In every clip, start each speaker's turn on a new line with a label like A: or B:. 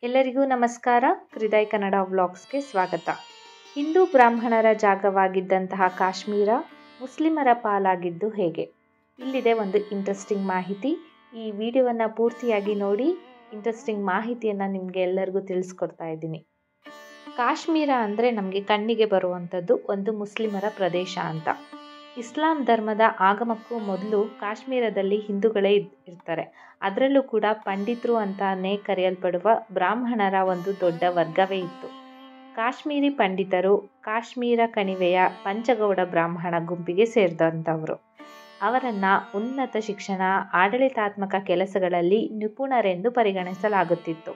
A: ಎಲ್ಲರಿಗೂ ನಮಸ್ಕಾರ. ಹೃದಯ ಕನ್ನಡ ವ್ಲಾಗ್ಸ್ಗೆ ಸ್ವಾಗತ. ಹಿಂದೂ ಬ್ರಾಹ್ಮಣರ ಜಾಗವಾಗಿದ್ದಂತಹ ಕಾಶ್ಮೀರ ಮುಸ್ಲಿಮರ ಪಾಲಾಗಿದ್ದು ಹೇಗೆ? ಇಲ್ಲಿದೆ ಒಂದು ಇಂಟ್ರೆಸ್ಟಿಂಗ್ ಮಾಹಿತಿ. ಈ ವಿಡಿಯೋವನ್ನು ಪೂರ್ತಿಯಾಗಿ ನೋಡಿ. ಇಂಟ್ರೆಸ್ಟಿಂಗ್ ಮಾಹಿತಿಯನ್ನು ನಿಮಗೆ ಎಲ್ಲರಿಗೂ ತಿಳಿಸ್ಕೊಡ್ತಾ ಇದ್ದೀನಿ. ಕಾಶ್ಮೀರ ಅಂದರೆ ನಮಗೆ ಕಣ್ಣಿಗೆ ಬರುವಂಥದ್ದು ಒಂದು ಮುಸ್ಲಿಮರ ಪ್ರದೇಶ ಅಂತ. ಇಸ್ಲಾಂ ಧರ್ಮದ ಆಗಮಕ್ಕೂ ಮೊದಲು ಕಾಶ್ಮೀರದಲ್ಲಿ ಹಿಂದೂಗಳೇ ಇರ್ತಾರೆ. ಅದರಲ್ಲೂ ಕೂಡ ಪಂಡಿತರು ಅಂತಾನೆ ಕರೆಯಲ್ಪಡುವ ಬ್ರಾಹ್ಮಣರ ಒಂದು ದೊಡ್ಡ ವರ್ಗವೇ ಇತ್ತು. ಕಾಶ್ಮೀರಿ ಪಂಡಿತರು ಕಾಶ್ಮೀರ ಕಣಿವೆಯ ಪಂಚಗೌಡ ಬ್ರಾಹ್ಮಣ ಗುಂಪಿಗೆ ಸೇರಿದಂಥವರು. ಅವರನ್ನು ಉನ್ನತ ಶಿಕ್ಷಣ, ಆಡಳಿತಾತ್ಮಕ ಕೆಲಸಗಳಲ್ಲಿ ನಿಪುಣರೆಂದು ಪರಿಗಣಿಸಲಾಗುತ್ತಿತ್ತು.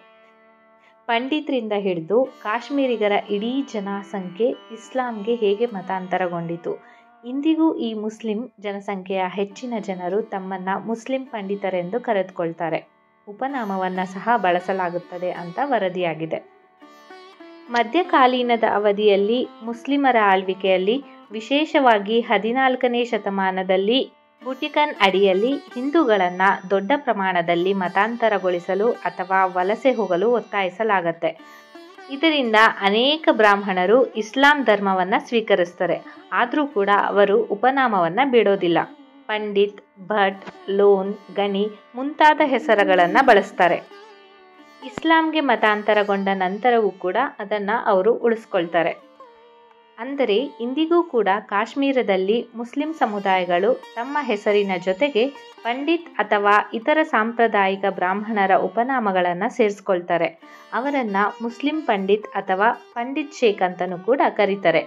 A: ಪಂಡಿತರಿಂದ ಹಿಡಿದು ಕಾಶ್ಮೀರಿಗರ ಇಡೀ ಜನಸಂಖ್ಯೆ ಇಸ್ಲಾಂಗೆ ಹೇಗೆ ಮತಾಂತರಗೊಂಡಿತು? ಇಂದಿಗೂ ಈ ಮುಸ್ಲಿಂ ಜನಸಂಖ್ಯೆಯ ಹೆಚ್ಚಿನ ಜನರು ತಮ್ಮನ್ನು ಮುಸ್ಲಿಂ ಪಂಡಿತರೆಂದು ಕರೆದುಕೊಳ್ತಾರೆ. ಉಪನಾಮವನ್ನು ಸಹ ಬಳಸಲಾಗುತ್ತದೆ ಅಂತ ವರದಿಯಾಗಿದೆ. ಮಧ್ಯಕಾಲೀನದ ಅವಧಿಯಲ್ಲಿ ಮುಸ್ಲಿಮರ ಆಳ್ವಿಕೆಯಲ್ಲಿ, ವಿಶೇಷವಾಗಿ 14ನೇ ಶತಮಾನದಲ್ಲಿ ಬುಟಿಕನ್ ಅಡಿಯಲ್ಲಿ ಹಿಂದೂಗಳನ್ನು ದೊಡ್ಡ ಪ್ರಮಾಣದಲ್ಲಿ ಮತಾಂತರಗೊಳಿಸಲು ಅಥವಾ ವಲಸೆ ಹೋಗಲು ಒತ್ತಾಯಿಸಲಾಗತ್ತೆ. ಇದರಿಂದ ಅನೇಕ ಬ್ರಾಹ್ಮಣರು ಇಸ್ಲಾಂ ಧರ್ಮವನ್ನು ಸ್ವೀಕರಿಸ್ತಾರೆ. ಆದರೂ ಕೂಡ ಅವರು ಉಪನಾಮವನ್ನು ಬಿಡೋದಿಲ್ಲ. ಪಂಡಿತ್, ಭಟ್, ಲೋನ್, ಗಣಿ ಮುಂತಾದ ಹೆಸರುಗಳನ್ನು ಬಳಸ್ತಾರೆ. ಇಸ್ಲಾಂಗೆ ಮತಾಂತರಗೊಂಡ ನಂತರವೂ ಕೂಡ ಅದನ್ನು ಅವರು ಉಳಿಸ್ಕೊಳ್ತಾರೆ. ಅಂದರೆ ಇಂದಿಗೂ ಕೂಡ ಕಾಶ್ಮೀರದಲ್ಲಿ ಮುಸ್ಲಿಂ ಸಮುದಾಯಗಳು ತಮ್ಮ ಹೆಸರಿನ ಜೊತೆಗೆ ಪಂಡಿತ್ ಅಥವಾ ಇತರ ಸಾಂಪ್ರದಾಯಿಕ ಬ್ರಾಹ್ಮಣರ ಉಪನಾಮಗಳನ್ನು ಸೇರಿಸ್ಕೊಳ್ತಾರೆ. ಅವರನ್ನು ಮುಸ್ಲಿಂ ಪಂಡಿತ್ ಅಥವಾ ಪಂಡಿತ್ ಶೇಖ್ ಅಂತಲೂ ಕೂಡ ಕರೀತಾರೆ.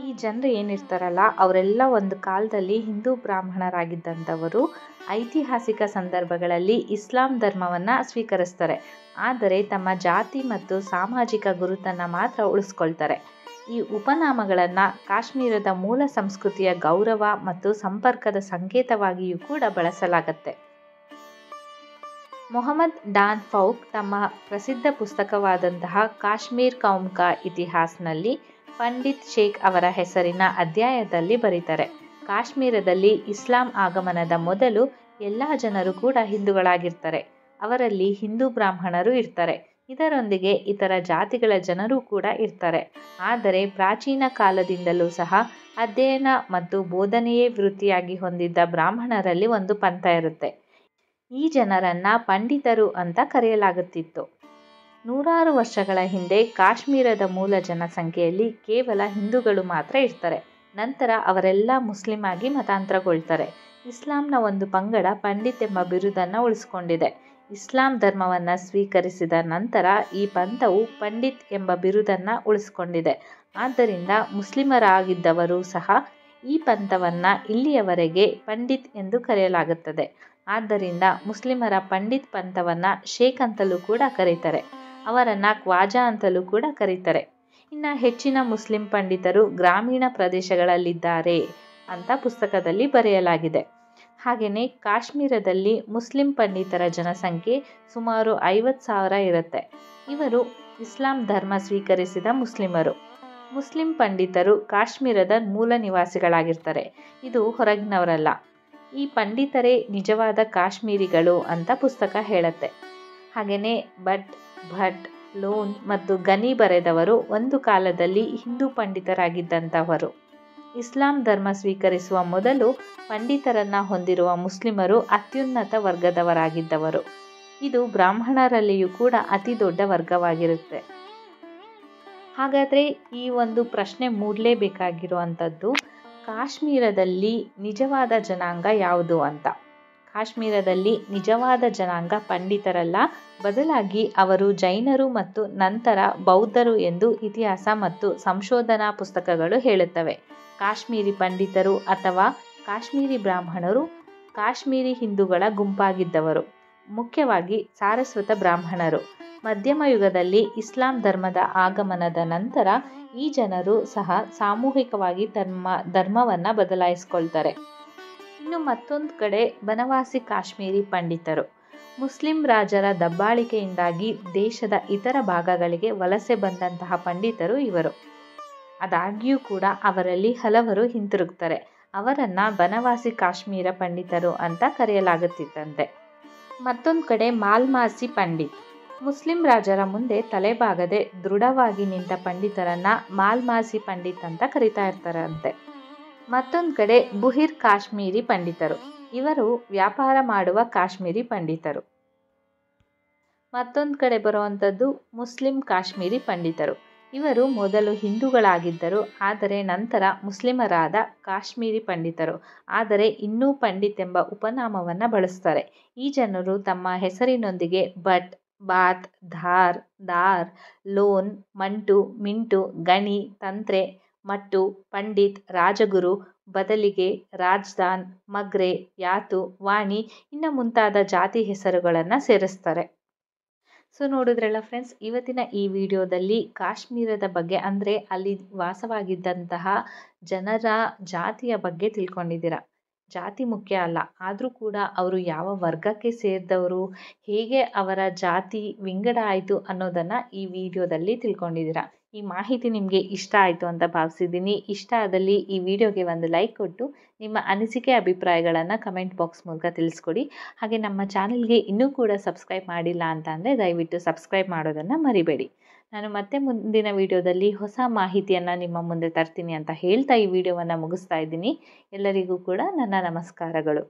A: ಈ ಜನರು ಏನಿರ್ತಾರಲ್ಲ, ಅವರೆಲ್ಲ ಒಂದು ಕಾಲದಲ್ಲಿ ಹಿಂದೂ ಬ್ರಾಹ್ಮಣರಾಗಿದ್ದಂಥವರು ಐತಿಹಾಸಿಕ ಸಂದರ್ಭಗಳಲ್ಲಿ ಇಸ್ಲಾಂ ಧರ್ಮವನ್ನು ಸ್ವೀಕರಿಸ್ತಾರೆ. ಆದರೆ ತಮ್ಮ ಜಾತಿ ಮತ್ತು ಸಾಮಾಜಿಕ ಗುರುತನ್ನು ಮಾತ್ರ ಉಳಿಸ್ಕೊಳ್ತಾರೆ. ಈ ಉಪನಾಮಗಳನ್ನು ಕಾಶ್ಮೀರದ ಮೂಲ ಸಂಸ್ಕೃತಿಯ ಗೌರವ ಮತ್ತು ಸಂಪರ್ಕದ ಸಂಕೇತವಾಗಿಯೂ ಕೂಡ ಬಳಸಲಾಗತ್ತೆ. ಮೊಹಮ್ಮದ್ ಡಾನ್ ಫೌಕ್ ತಮ್ಮ ಪ್ರಸಿದ್ಧ ಪುಸ್ತಕವಾದಂತಹ ಕಾಶ್ಮೀರ್ ಕೌಮ್ ಕಾ ಇತಿಹಾಸ್ನಲ್ಲಿ ಪಂಡಿತ್ ಶೇಖ್ ಅವರ ಹೆಸರಿನ ಅಧ್ಯಾಯದಲ್ಲಿ ಬರೀತಾರೆ. ಕಾಶ್ಮೀರದಲ್ಲಿ ಇಸ್ಲಾಂ ಆಗಮನದ ಮೊದಲು ಎಲ್ಲ ಜನರು ಕೂಡ ಹಿಂದೂಗಳಾಗಿರ್ತಾರೆ. ಅವರಲ್ಲಿ ಹಿಂದೂ ಬ್ರಾಹ್ಮಣರು ಇರ್ತಾರೆ. ಇದರೊಂದಿಗೆ ಇತರ ಜಾತಿಗಳ ಜನರೂ ಕೂಡ ಇರ್ತಾರೆ. ಆದರೆ ಪ್ರಾಚೀನ ಕಾಲದಿಂದಲೂ ಸಹ ಅಧ್ಯಯನ ಮತ್ತು ಬೋಧನೆಯೇ ವೃತ್ತಿಯಾಗಿ ಹೊಂದಿದ್ದ ಬ್ರಾಹ್ಮಣರಲ್ಲಿ ಒಂದು ಪಂಥ ಇರುತ್ತೆ. ಈ ಜನರನ್ನು ಪಂಡಿತರು ಅಂತ ಕರೆಯಲಾಗುತ್ತಿತ್ತು. ನೂರಾರು ವರ್ಷಗಳ ಹಿಂದೆ ಕಾಶ್ಮೀರದ ಮೂಲ ಜನಸಂಖ್ಯೆಯಲ್ಲಿ ಕೇವಲ ಹಿಂದೂಗಳು ಮಾತ್ರ ಇರ್ತಾರೆ. ನಂತರ ಅವರೆಲ್ಲ ಮುಸ್ಲಿಂ ಆಗಿ ಮತಾಂತರಗೊಳ್ತಾರೆ. ಇಸ್ಲಾಂನ ಒಂದು ಪಂಗಡ ಪಂಡಿತ್ ಎಂಬ ಬಿರುದನ್ನು ಉಳಿಸಿಕೊಂಡಿದೆ. ಇಸ್ಲಾಂ ಧರ್ಮವನ್ನು ಸ್ವೀಕರಿಸಿದ ನಂತರ ಈ ಪಂಥವು ಪಂಡಿತ್ ಎಂಬ ಬಿರುದನ್ನು ಉಳಿಸಿಕೊಂಡಿದೆ. ಆದ್ದರಿಂದ ಮುಸ್ಲಿಮರಾಗಿದ್ದವರು ಸಹ ಈ ಪಂಥವನ್ನು ಇಲ್ಲಿಯವರೆಗೆ ಪಂಡಿತ್ ಎಂದು ಕರೆಯಲಾಗುತ್ತದೆ. ಆದ್ದರಿಂದ ಮುಸ್ಲಿಮರ ಪಂಡಿತ್ ಪಂಥವನ್ನು ಶೇಖ್ ಅಂತಲೂ ಕೂಡ ಕರೀತಾರೆ. ಅವರನ್ನು ಖ್ವಾಜಾ ಅಂತಲೂ ಕೂಡ ಕರೀತಾರೆ. ಇನ್ನು ಹೆಚ್ಚಿನ ಮುಸ್ಲಿಂ ಪಂಡಿತರು ಗ್ರಾಮೀಣ ಪ್ರದೇಶಗಳಲ್ಲಿದ್ದಾರೆ ಅಂತ ಪುಸ್ತಕದಲ್ಲಿ ಬರೆಯಲಾಗಿದೆ. ಹಾಗೆಯೇ ಕಾಶ್ಮೀರದಲ್ಲಿ ಮುಸ್ಲಿಂ ಪಂಡಿತರ ಜನಸಂಖ್ಯೆ ಸುಮಾರು 50,000 ಇರುತ್ತೆ. ಇವರು ಇಸ್ಲಾಂ ಧರ್ಮ ಸ್ವೀಕರಿಸಿದ ಮುಸ್ಲಿಮರು. ಮುಸ್ಲಿಂ ಪಂಡಿತರು ಕಾಶ್ಮೀರದ ಮೂಲ ನಿವಾಸಿಗಳಾಗಿರ್ತಾರೆ. ಇದು ಹೊರಗಿನವರಲ್ಲ. ಈ ಪಂಡಿತರೇ ನಿಜವಾದ ಕಾಶ್ಮೀರಿಗಳು ಅಂತ ಪುಸ್ತಕ ಹೇಳುತ್ತೆ. ಹಾಗೆಯೇ ಭಟ್, ಲೋನ್ ಮತ್ತು ಗನಿ ಬರೆದವರು ಒಂದು ಕಾಲದಲ್ಲಿ ಹಿಂದೂ ಪಂಡಿತರಾಗಿದ್ದಂಥವರು. ಇಸ್ಲಾಂ ಧರ್ಮ ಸ್ವೀಕರಿಸುವ ಮೊದಲು ಪಂಡಿತರನ್ನು ಹೊಂದಿರುವ ಮುಸ್ಲಿಮರು ಅತ್ಯುನ್ನತ ವರ್ಗದವರಾಗಿದ್ದವರು. ಇದು ಬ್ರಾಹ್ಮಣರಲ್ಲಿಯೂ ಕೂಡ ಅತಿ ದೊಡ್ಡ ವರ್ಗವಾಗಿರುತ್ತೆ. ಹಾಗಾದರೆ ಈ ಒಂದು ಪ್ರಶ್ನೆ ಮೂಡಲೇಬೇಕಾಗಿರುವಂಥದ್ದು, ಕಾಶ್ಮೀರದಲ್ಲಿ ನಿಜವಾದ ಜನಾಂಗ ಯಾವುದು ಅಂತ. ಕಾಶ್ಮೀರದಲ್ಲಿ ನಿಜವಾದ ಜನಾಂಗ ಪಂಡಿತರಲ್ಲ, ಬದಲಾಗಿ ಅವರು ಜೈನರು ಮತ್ತು ನಂತರ ಬೌದ್ಧರು ಎಂದು ಇತಿಹಾಸ ಮತ್ತು ಸಂಶೋಧನಾ ಪುಸ್ತಕಗಳು ಹೇಳುತ್ತವೆ. ಕಾಶ್ಮೀರಿ ಪಂಡಿತರು ಅಥವಾ ಕಾಶ್ಮೀರಿ ಬ್ರಾಹ್ಮಣರು ಕಾಶ್ಮೀರಿ ಹಿಂದೂಗಳ ಗುಂಪಾಗಿದ್ದವರು, ಮುಖ್ಯವಾಗಿ ಸಾರಸ್ವತ ಬ್ರಾಹ್ಮಣರು. ಮಧ್ಯಮ ಯುಗದಲ್ಲಿ ಇಸ್ಲಾಂ ಧರ್ಮದ ಆಗಮನದ ನಂತರ ಈ ಜನರು ಸಹ ಸಾಮೂಹಿಕವಾಗಿ ತಮ್ಮ ಧರ್ಮವನ್ನು ಬದಲಾಯಿಸಿಕೊಳ್ತಾರೆ. ಇನ್ನು ಮತ್ತೊಂದು ಕಡೆ ಬನವಾಸಿ ಕಾಶ್ಮೀರಿ ಪಂಡಿತರು. ಮುಸ್ಲಿಂ ರಾಜರ ದಬ್ಬಾಳಿಕೆಯಿಂದಾಗಿ ದೇಶದ ಇತರ ಭಾಗಗಳಿಗೆ ವಲಸೆ ಬಂದಂತಹ ಪಂಡಿತರು ಇವರು. ಆದಾಗ್ಯೂ ಕೂಡ ಅವರಲ್ಲಿ ಹಲವರು ಹಿಂತಿರುಗ್ತಾರೆ. ಅವರನ್ನು ಬನವಾಸಿ ಕಾಶ್ಮೀರ ಪಂಡಿತರು ಅಂತ ಕರೆಯಲಾಗುತ್ತಿತ್ತಂತೆ. ಮತ್ತೊಂದು ಕಡೆ ಮಾಲ್ಮಾಸಿ ಪಂಡಿತ್. ಮುಸ್ಲಿಂ ರಾಜರ ಮುಂದೆ ತಲೆಬಾಗದೆ ದೃಢವಾಗಿ ನಿಂತ ಪಂಡಿತರನ್ನ ಮಾಲ್ಮಾಸಿ ಪಂಡಿತ್ ಅಂತ ಕರಿತಾ ಇರ್ತಾರಂತೆ. ಮತ್ತೊಂದು ಕಡೆ ಬುಹಿರ್ ಕಾಶ್ಮೀರಿ ಪಂಡಿತರು, ಇವರು ವ್ಯಾಪಾರ ಮಾಡುವ ಕಾಶ್ಮೀರಿ ಪಂಡಿತರು. ಮತ್ತೊಂದು ಕಡೆ ಬರುವಂಥದ್ದು ಮುಸ್ಲಿಂ ಕಾಶ್ಮೀರಿ ಪಂಡಿತರು, ಇವರು ಮೊದಲು ಹಿಂದೂಗಳಾಗಿದ್ದರು, ಆದರೆ ನಂತರ ಮುಸ್ಲಿಮರಾದ ಕಾಶ್ಮೀರಿ ಪಂಡಿತರು, ಆದರೆ ಇನ್ನೂ ಪಂಡಿತ್ ಎಂಬ ಉಪನಾಮವನ್ನು ಬಳಸ್ತಾರೆ. ಈ ಜನರು ತಮ್ಮ ಹೆಸರಿನೊಂದಿಗೆ ಭಟ್, ಬಾತ್, ಧಾರ್, ದಾರ್, ಲೋನ್, ಮಂಟು, ಮಿಂಟು, ಗಣಿ, ತಂತ್ರೆ, ಮಟ್ಟು, ಪಂಡಿತ್, ರಾಜಗುರು, ಬದಲಿಗೆ, ರಾಜ್ದಾನ್, ಮಗ್ರೆ, ಯಾತು, ವಾಣಿ ಇನ್ನು ಮುಂತಾದ ಜಾತಿ ಹೆಸರುಗಳನ್ನು ಸೇರಿಸ್ತಾರೆ. ಸೊ ನೋಡಿದ್ರಲ್ಲ ಫ್ರೆಂಡ್ಸ್, ಇವತ್ತಿನ ಈ ವಿಡಿಯೋದಲ್ಲಿ ಕಾಶ್ಮೀರದ ಬಗ್ಗೆ ಅಂದರೆ ಅಲ್ಲಿ ವಾಸವಾಗಿದ್ದಂತಹ ಜನರ ಜಾತಿಯ ಬಗ್ಗೆ ತಿಳ್ಕೊಂಡಿದ್ದೀರಾ. ಜಾತಿ ಮುಖ್ಯ ಅಲ್ಲ, ಆದರೂ ಕೂಡ ಅವರು ಯಾವ ವರ್ಗಕ್ಕೆ ಸೇರಿದವರು, ಹೇಗೆ ಅವರ ಜಾತಿ ವಿಂಗಡ ಆಯಿತು ಅನ್ನೋದನ್ನು ಈ ವಿಡಿಯೋದಲ್ಲಿ ತಿಳ್ಕೊಂಡಿದ್ದೀರಾ. ಈ ಮಾಹಿತಿ ನಿಮಗೆ ಇಷ್ಟ ಆಯಿತು ಅಂತ ಭಾವಿಸಿದ್ದೀನಿ. ಇಷ್ಟ ಆದಲ್ಲಿ ಈ ವಿಡಿಯೋಗೆ ಒಂದು ಲೈಕ್ ಕೊಟ್ಟು ನಿಮ್ಮ ಅನಿಸಿಕೆ ಅಭಿಪ್ರಾಯಗಳನ್ನು ಕಮೆಂಟ್ ಬಾಕ್ಸ್ ಮೂಲಕ ತಿಳಿಸ್ಕೊಡಿ. ಹಾಗೆ ನಮ್ಮ ಚಾನಲ್ಗೆ ಇನ್ನೂ ಕೂಡ ಸಬ್ಸ್ಕ್ರೈಬ್ ಮಾಡಿಲ್ಲ ಅಂತ ಅಂದರೆ ದಯವಿಟ್ಟು ಸಬ್ಸ್ಕ್ರೈಬ್ ಮಾಡೋದನ್ನು ಮರಿಬೇಡಿ. ನಾನು ಮತ್ತೆ ಮುಂದಿನ ವಿಡಿಯೋದಲ್ಲಿ ಹೊಸ ಮಾಹಿತಿಯನ್ನು ನಿಮ್ಮ ಮುಂದೆ ತರ್ತೀನಿ ಅಂತ ಹೇಳ್ತಾ ಈ ವಿಡಿಯೋವನ್ನು ಮುಗಿಸ್ತಾ ಇದ್ದೀನಿ. ಎಲ್ಲರಿಗೂ ಕೂಡ ನನ್ನ ನಮಸ್ಕಾರಗಳು.